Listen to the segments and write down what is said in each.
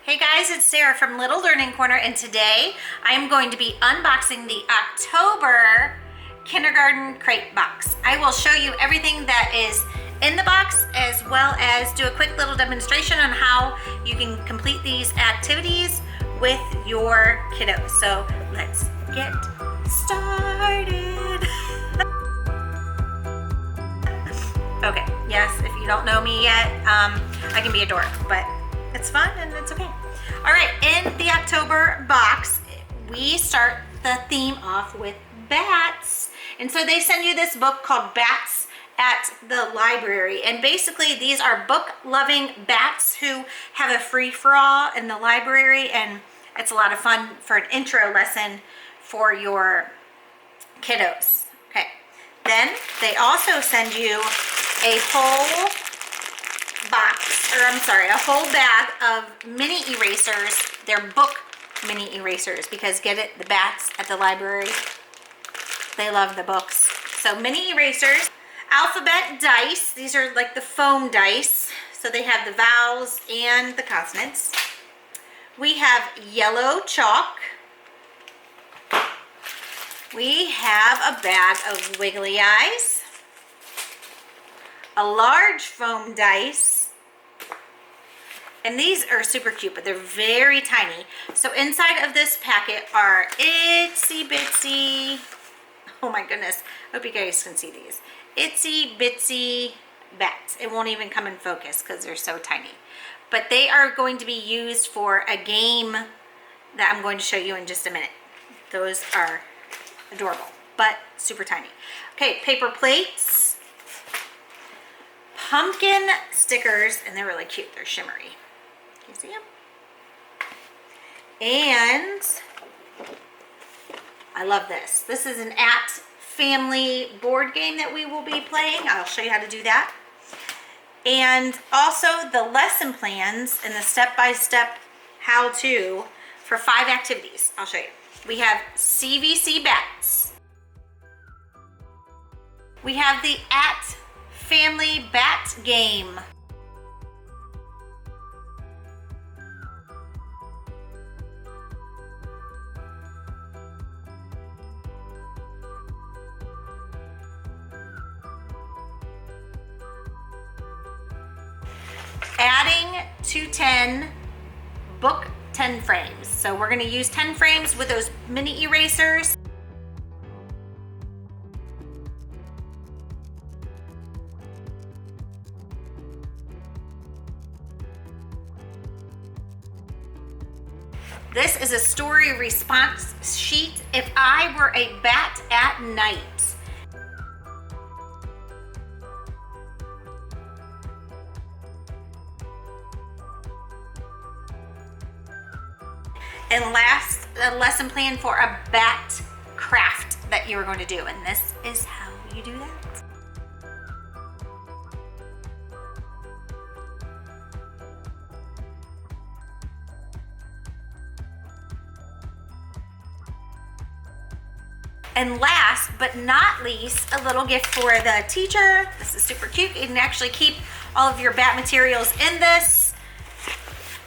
Hey guys, it's Sarah from Little Learning Corner, and today I'm going to be unboxing the October kindergarten crate box. I will show you everything that is in the box, as well as do a quick little demonstration on how you can complete these activities with your kiddos. So let's get started. Okay, yes, if you don't know me yet, I can be a dork, but it's fun and it's okay. All right, in the October box, we start the theme off with bats. And so they send you this book called Bats at the Library. And basically these are book-loving bats who have a free-for-all in the library, and it's a lot of fun for an intro lesson for your kiddos. Okay, then they also send you a whole a whole bag of mini erasers. They're book mini erasers because, get it, the bats at the library, they love the books. So mini erasers, alphabet dice. These are like the foam dice. So they have the vowels and the consonants. We have yellow chalk. We have a bag of wiggly eyes, a large foam dice, and these are super cute, but they're very tiny. So inside of this packet are itsy bitsy, oh my goodness, I hope you guys can see these, itsy bitsy bats. It won't even come in focus because they're so tiny, but they are going to be used for a game that I'm going to show you in just a minute. Those are adorable, but super tiny. Okay, paper plates, pumpkin stickers, and they're really cute. They're shimmery. Can you see them? And I love this. This is an family board game that we will be playing. I'll show you how to do that. And also the lesson plans and the step-by-step how-to for 5 activities. I'll show you. We have CVC bats. We have the family bat game. Adding to 10 book 10 frames. So we're going to use 10 frames with those mini erasers. This is a story response sheet. If I were a bat at night. And last, a lesson plan for a bat craft that you are going to do. And this is how you do that. And last but not least, a little gift for the teacher. This is super cute. You can actually keep all of your bat materials in this.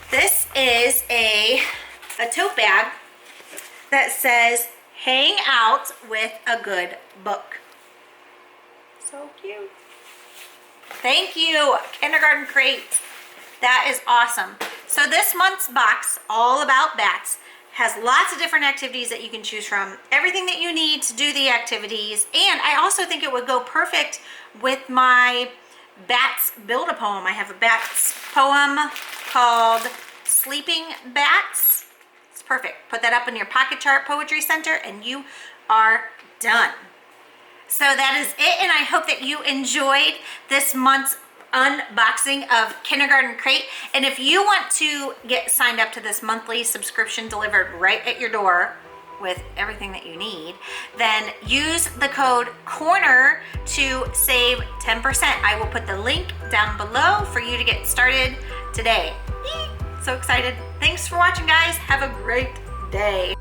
This is a tote bag that says, hang out with a good book. So cute. Thank you, Kindergarten Crate. That is awesome. So this month's box, all about bats, has lots of different activities that you can choose from. Everything that you need to do the activities. And I also think it would go perfect with my Bats Build-A-Poem. I have a Bats poem called Sleeping Bats. It's perfect. Put that up in your Pocket Chart Poetry Center and you are done. So that is it, and I hope that you enjoyed this month's unboxing of Kindergarten Crate. And if you want to get signed up to this monthly subscription delivered right at your door with everything that you need, then use the code CORNER to save 10%. I will put the link down below for you to get started today. So excited. Thanks for watching, guys. Have a great day.